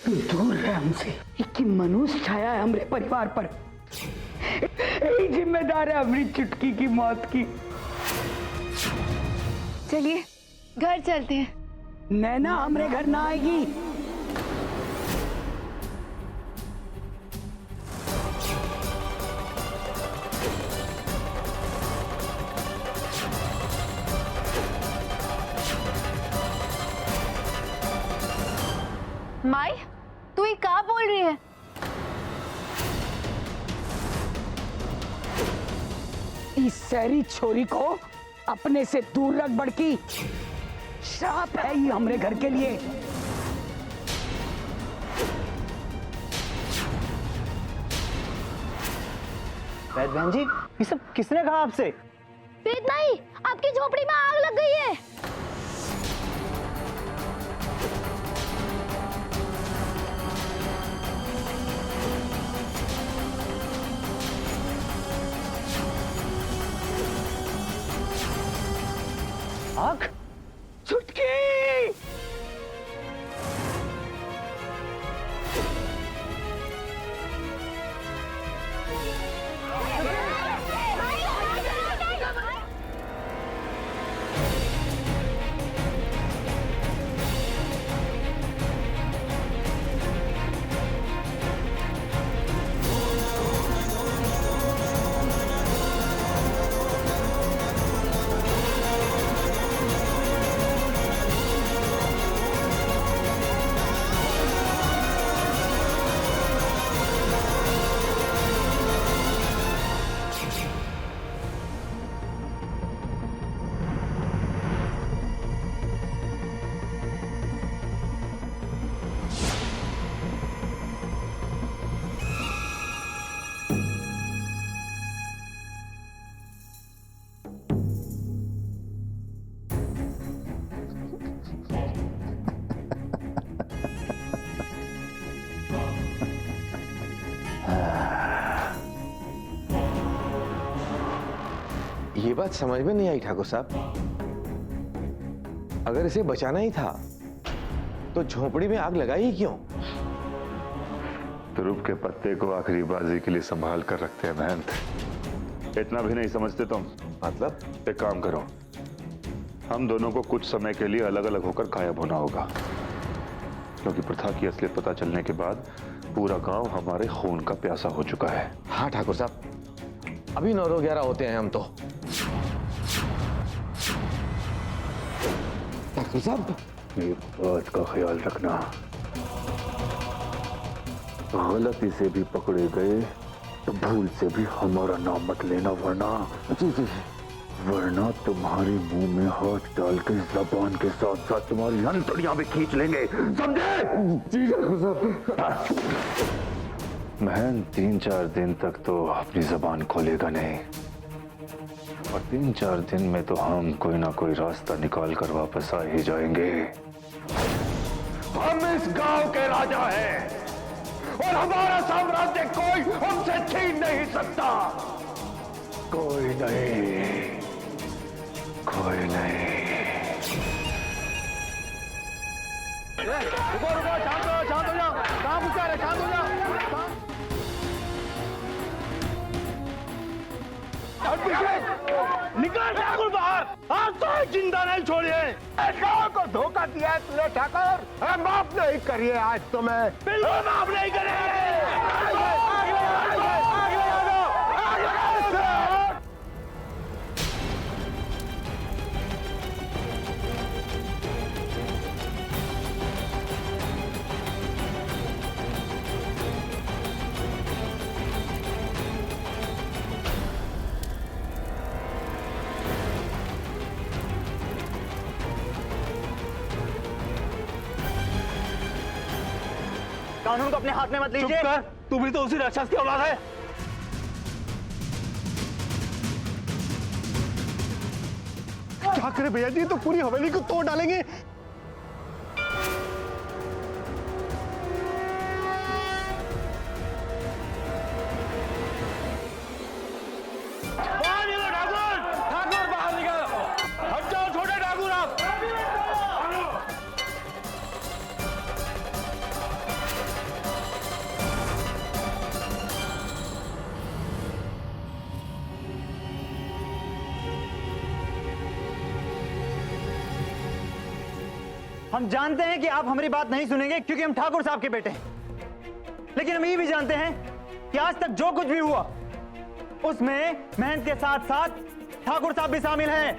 तू दूर रह हमसे। कि मनुष्य छाया है हमारे परिवार पर। यही जिम्मेदार है हमारी चुटकी की मौत की। चलिए घर चलते हैं। नैना हमारे घर ना आएगी। माई तू ये क्या बोल रही है? इस शहरी छोरी को अपने से दूर रख बड़की। श्राप है ये हमारे घर के लिए। वैद बहन जी, ये सब किसने कहा आपसे? वेद नहीं, आपकी झोपड़ी में आग लग गई है। आग? चुटकी ये बात समझ में नहीं आई ठाकुर साहब। अगर इसे बचाना ही था तो झोपड़ी में आग लगाई ही क्यों? ध्रुव के पत्ते को आखिरी बाजी के लिए संभाल कर रखते हैं महंत। इतना भी नहीं समझते तुम? मतलब? एक काम करो, हम दोनों को कुछ समय के लिए अलग अलग होकर गायब होना होगा, क्योंकि प्रथा की असलियत पता चलने के बाद पूरा गांव हमारे खून का प्यासा हो चुका है। हाँ ठाकुर साहब, अभी 9-11 होते हैं हम तो। ठाकुर साहब, एक बात का ख्याल रखना, गलती से भी पकड़े गए तो भूल से भी हमारा नाम मत लेना, वरना तुम्हारे मुंह में हाथ डाल के जबान के साथ साथ तुम्हारी अंतड़ियां भी खींच लेंगे, समझे? जी साहब। महन 3-4 दिन तक तो अपनी जबान खोलेगा नहीं, और 3-4 दिन में तो हम कोई ना कोई रास्ता निकाल कर वापस आ ही जाएंगे। हम इस गांव के राजा हैं और हमारा साम्राज्य कोई हमसे छीन नहीं सकता। कोई नहीं, कोई नहीं। रुको रुको, शांत हो जाओ। कहां पूछा रहे? शांत हो जाओ। निकल ठाकुर बाहर, आज तो जिंदा नहीं छोड़िए। गांव को धोखा दिया है तूने ठाकुर, माफ नहीं करिए आज तो मैं। बिल्कुल माफ नहीं करेंगे। कानून को अपने हाथ में मत लीजिए। चुप कर, तू भी तो उसी राक्षस की औलाद है। क्या करे भैया जी, तो पूरी हवेली को तोड़ डालेंगे। बाहर निकलो ठाकुर, ठाकुर बाहर निकलो। हट जाओ छोटे ठाकुर आप। हम जानते हैं कि आप हमारी बात नहीं सुनेंगे क्योंकि हम ठाकुर साहब के बेटे हैं, लेकिन हम ये भी जानते हैं कि आज तक जो कुछ भी हुआ उसमें महंत के साथ साथ ठाकुर साहब भी शामिल हैं।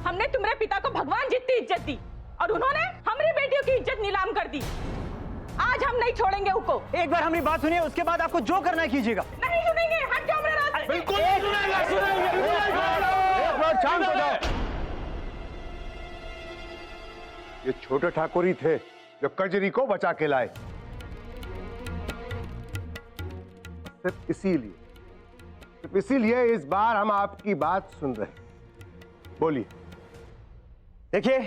हमने तुम्हारे पिता को भगवान जितनी इज्जत दी और उन्होंने हमारी बेटियों की इज्जत नीलाम कर दी। आज हम नहीं छोड़ेंगे उनको। एक बार हमारी बात सुनिए, उसके बाद आपको जो करना है कीजिएगा। नहीं सुनेंगे, हट जाओ मेरे रास्ते से। बिल्कुल नहीं सुनेगा। शांत हो जाओ। ये छोटे ठाकुर ही थे जो कजरी को बचा के लाए। सिर्फ इसीलिए इस बार हम आपकी बात सुन रहे हैं। बोलिए। देखिए,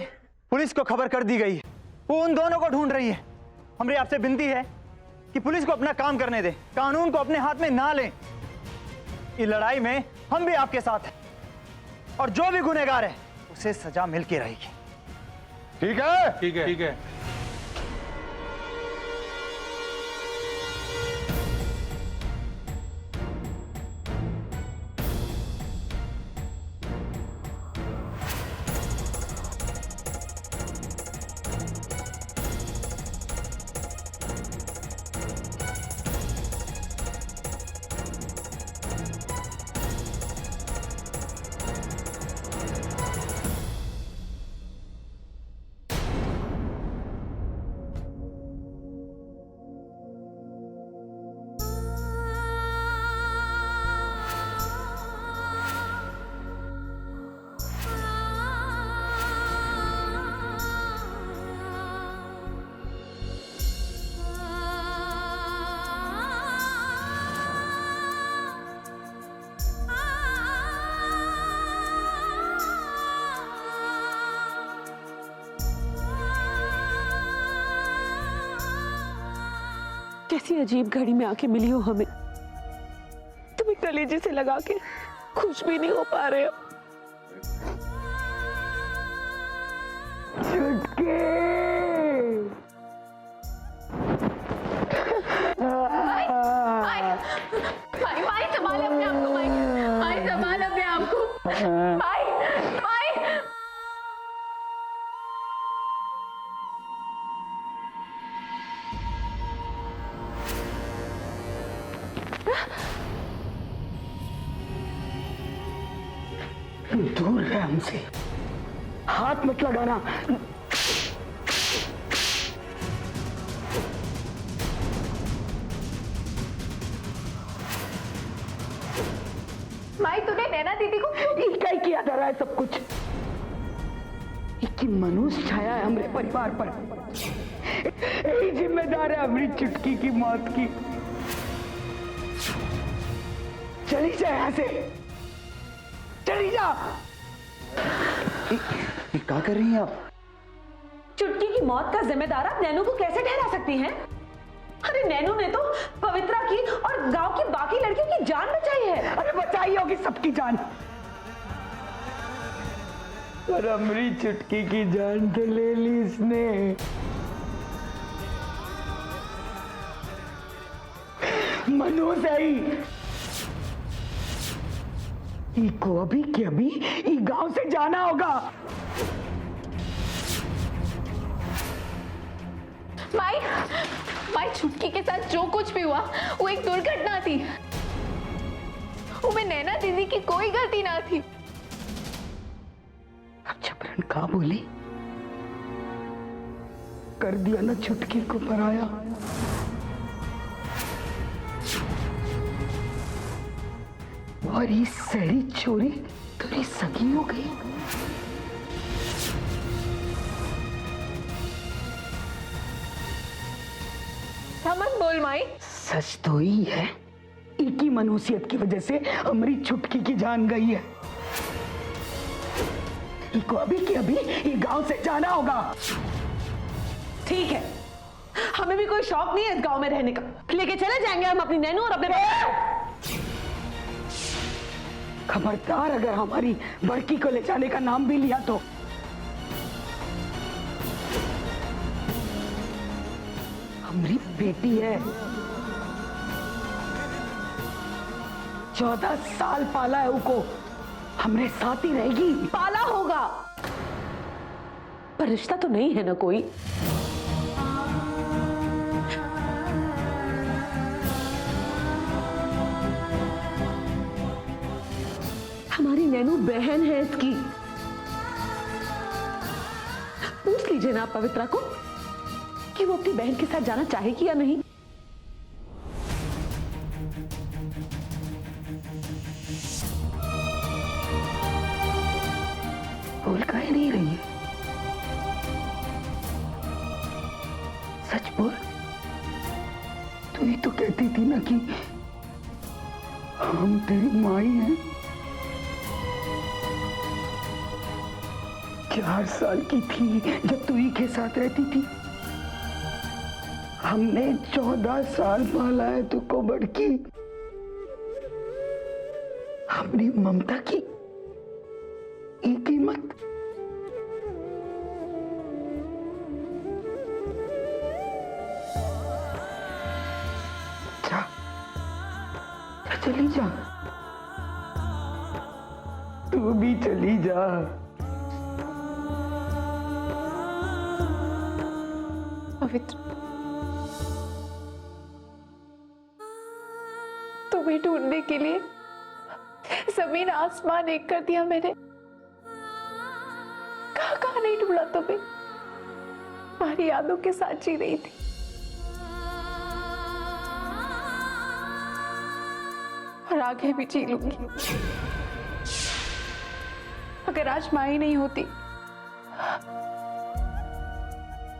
पुलिस को खबर कर दी गई है, वो उन दोनों को ढूंढ रही है। हमारी आपसे विनती है कि पुलिस को अपना काम करने दें, कानून को अपने हाथ में ना लें। इस लड़ाई में हम भी आपके साथ हैं और जो भी गुनहगार है उसे सजा मिल के रहेगी। ठीक है? ठीक है, ठीक है। कैसी अजीब घड़ी में आके मिली हो हमें। तुम्हें कलेजे से लगा के खुश भी नहीं हो पा रहे हो। माई संभाले अपने आप को। माई संभाल अपने आप को। माई दूर रहे हमसे, हाथ मत लगाना। माई तूने नैना दीदी को क्यों? क्या किया जा रहा है सब कुछ? एक मनुष्य छाया है हमारे परिवार पर। यही जिम्मेदार है हमारी चुटकी की मौत की। चली जा यहाँ से, चली जा। क्या कर रही हैं आप? चुटकी की मौत का जिम्मेदार आप नैनू को कैसे ठहरा सकती हैं? अरे नैनू ने तो पवित्रा की और गांव की बाकी लड़कियों की जान बचाई है। अरे बचाई होगी सबकी जान, पर हमारी चुटकी की जान तो ले ली इसने। मनोज आई को अभी के अभी गांव से जाना होगा। माई चुटकी के साथ जो कुछ भी हुआ वो एक दुर्घटना थी। उसमें नैना दीदी की कोई गलती ना थी। अब जबरन का बोली, कर दिया ना चुटकी को पराया। और ये सारी चोरी तेरी सगी हो गई। मत बोल माई। सच तो ही है, एक ही मनुष्यत की वजह से हमारी चुटकी की जान गई है। इको अभी के अभी ये गांव से जाना होगा। ठीक है, हमें भी कोई शौक नहीं है इस गांव में रहने का। लेके चले जाएंगे हम अपनी नैनू और अपने। खबरदार अगर हमारी बड़की को ले जाने का नाम भी लिया तो। हमारी बेटी है, 14 साल पाला है उसको, हमरे साथ ही रहेगी। पाला होगा पर रिश्ता तो नहीं है ना कोई। हमारी नैनू बहन है इसकी। पूछ लीजिए ना आप पवित्रा को कि वो अपनी बहन के साथ जाना चाहेगी या नहीं। बोल काहे नहीं रही है? सच बोल। तू ही तो कहती थी ना कि हम तेरी माई हैं। 4 साल की थी जब तू ही के साथ रहती थी। हमने 14 साल पाला है तुझको बड़की। अपनी ममता की कीमत जा, चली जा, तू भी चली जा। पवित्र, तुम्हें ढूंढने के लिए जमीन आसमान एक कर दिया मैंने। कहाँ नहीं ढूंढा तुम्हें। तुम्हारी यादों के साथ जी रही थी। और आगे भी जी लूंगी। अगर आज माँ ही नहीं होती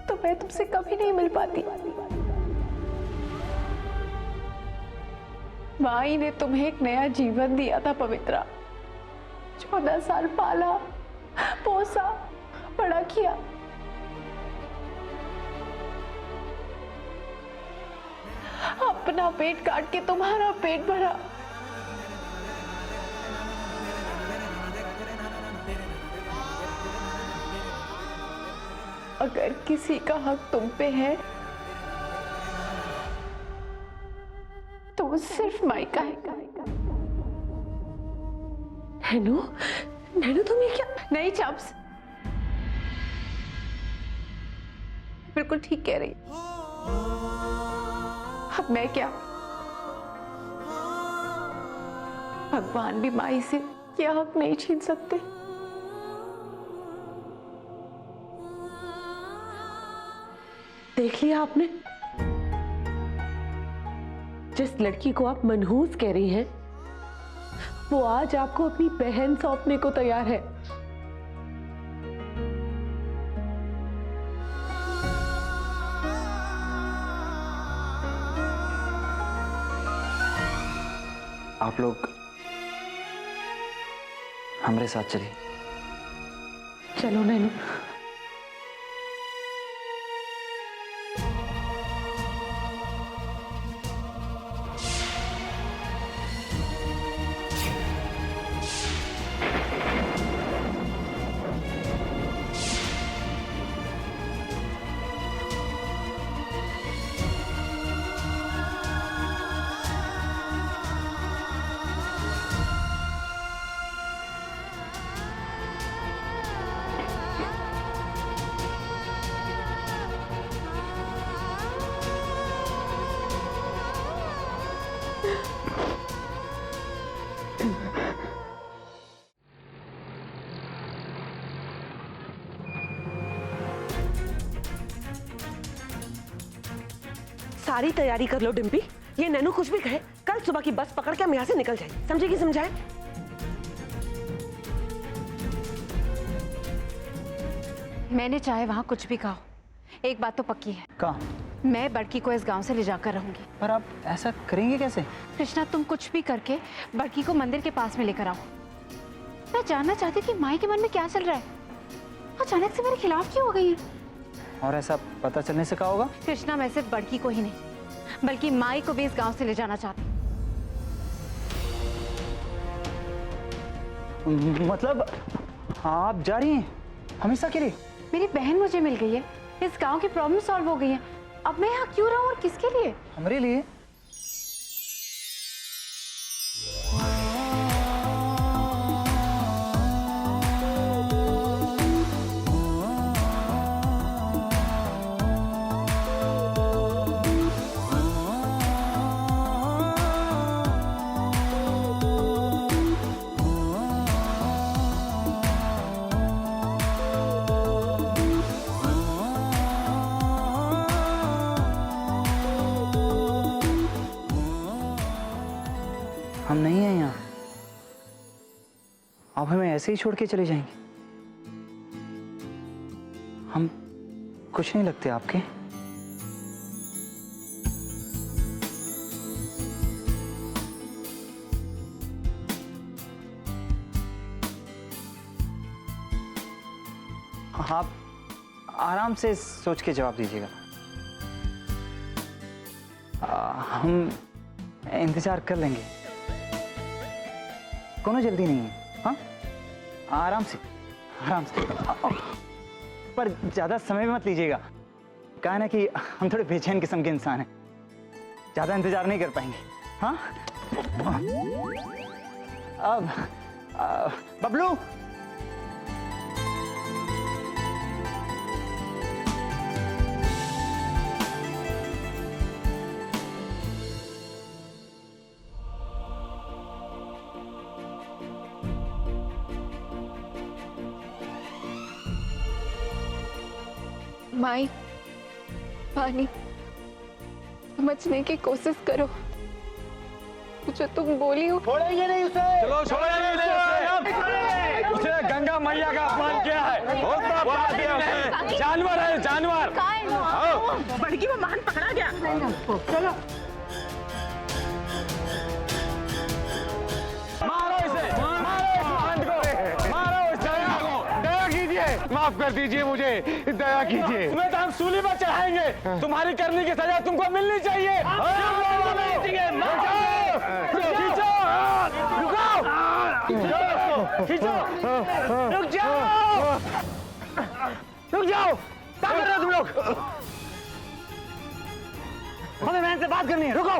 तो मैं तुमसे कभी नहीं मिल पाती। माँ ही ने तुम्हें एक नया जीवन दिया था पवित्रा। 14 साल पाला, पोसा, बड़ा किया। अपना पेट काट के तुम्हारा पेट भरा। अगर किसी का हक तुम पे है तो वो सिर्फ माई का है। नैनू, नैनू तुम ये क्या? नहीं चप्स, बिल्कुल ठीक कह रही। अब मैं क्या? भगवान भी माई से क्या हक नहीं छीन सकते। देख लिया आपने? जिस लड़की को आप मनहूस कह रही हैं, वो आज आपको अपनी बहन सौंपने को तैयार है। आप लोग हमारे साथ चलिए। चलो नैनू। सारी तैयारी कर लो डिम्पी। ये नैनू कुछ भी कहे, कल सुबह की बस पकड़ के हम यहाँ से निकल जाए। समझेगी? समझाए? मैंने चाहे वहां कुछ भी कहा, एक बात तो पक्की है। कहाँ? मैं बड़की को इस गांव से ले जाकर रहूंगी। पर आप ऐसा करेंगे कैसे? कृष्णा, तुम कुछ भी करके बड़की को मंदिर के पास में लेकर आओ। मैं जानना चाहती हूँ कि माई के मन में क्या चल रहा है। अचानक से मेरे खिलाफ क्यों हो गई है? और ऐसा पता चलने से क्या होगा? कृष्णा, मैं सिर्फ बड़की को ही नहीं बल्कि माई को भी इस गांव से ले जाना चाहती हूँ। मतलब आप जा रही हैं हमेशा के लिए? मेरी बहन मुझे मिल गई है, इस गांव की प्रॉब्लम सॉल्व हो गई है। अब मैं यहाँ क्यों रहूं और किसके लिए? हमारे लिए। ऐसे ही छोड़ के चले जाएंगे? हम कुछ नहीं लगते आपके? आप आराम से सोच के जवाब दीजिएगा। हम इंतजार कर लेंगे, कोनो जल्दी नहीं है। हाँ, आराम से आराम से, पर ज्यादा समय मत लीजिएगा। कहा ना कि हम थोड़े बेचैन किस्म के इंसान हैं, ज्यादा इंतजार नहीं कर पाएंगे। हाँ, अब बबलू, माई, पानी समझने की कोशिश करो। जो तुम बोली हो, छोड़ेंगे नहीं उसे। चलो छोड़ेंगे नहीं उसे। उसने गंगा मैया का अपमान किया है, बहुत बड़ा अपराध किया उसे। जानवर है, जानवर। आओ। बड़की वो महान पकड़ा गया। चलो मारो इसे, मारो इस महान को, मारो इस दया को। दया कीजिए, माफ कर दीजिए मुझे, दया कीजिए। तुम्हें तो हम सूली पर चढ़ाएंगे, तुम्हारी करने की सजा तुमको मिलनी चाहिए। रुक जाओ, रुक जाओ। क्या कर रहे हो तुम लोग? हमें बहन से बात करनी है, रुको।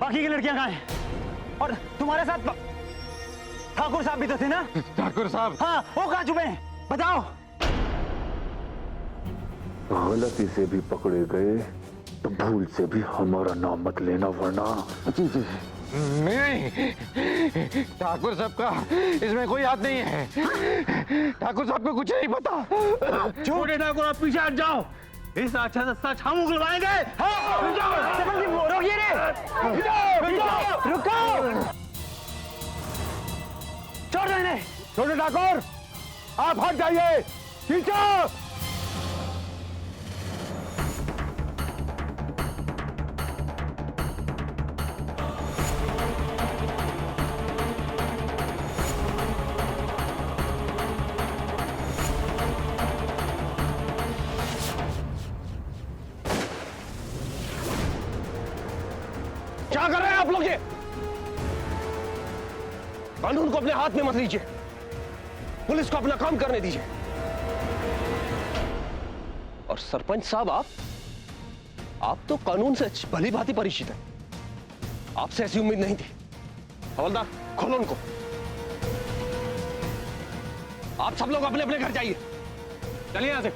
बाकी की लड़कियां कहाँ हैं? और तुम्हारे साथ ठाकुर साहब भी तो थे ना? ठाकुर साहब, हाँ, वो कहाँ छुपे हैं? बताओ। गलती से भी पकड़े गए तो भूल से भी हमारा नाम मत लेना, वरना नहीं, ठाकुर साहब का इसमें कोई हाथ नहीं है। ठाकुर साहब को कुछ नहीं पता। छोटे ठाकुर, आप पीछे हट जाओ। इस अच्छा से सच हम उगलवाएंगे। रोकिए रे, रुको, छोड़ दो इन्हें। छोटे ठाकुर, आप हट जाइए, खींचो। क्या कर रहे हैं आप लोग ये? कानून को अपने हाथ में मत लीजिए, पुलिस को अपना काम करने दीजिए। और सरपंच साहब, आप तो कानून से भली भांति परिचित हैं, आपसे ऐसी उम्मीद नहीं थी। हवलदार, खोलो उनको। आप सब लोग अपने अपने घर जाइए, चलिए यहां से।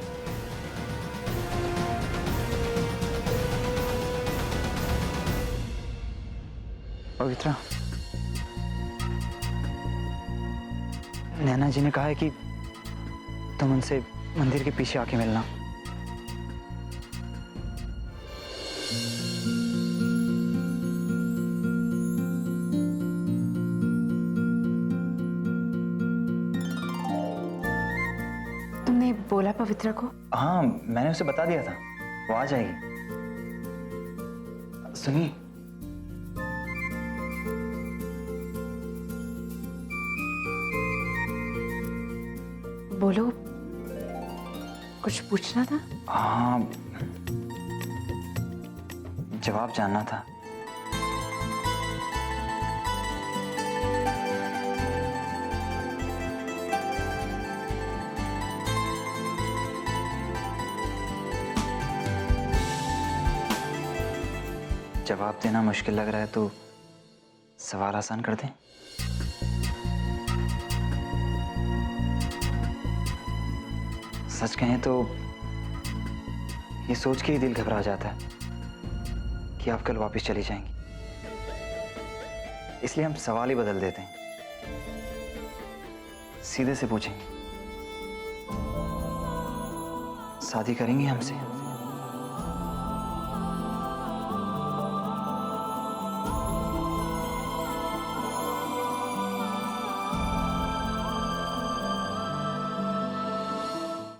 पवित्रा, नैना जी ने कहा है कि तुम उनसे मंदिर के पीछे आके मिलना। तुमने बोला पवित्रा को? हाँ, मैंने उसे बता दिया था, वो आ जाएगी। सुनिए, बोलो, कुछ पूछना था? हाँ, जवाब जानना था। जवाब देना मुश्किल लग रहा है तो सवाल आसान कर दें। सच कहें तो ये सोच के ही दिल घबरा जाता है कि आप कल वापस चली जाएंगी। इसलिए हम सवाल ही बदल देते हैं, सीधे से पूछेंगे, शादी करेंगी हमसे?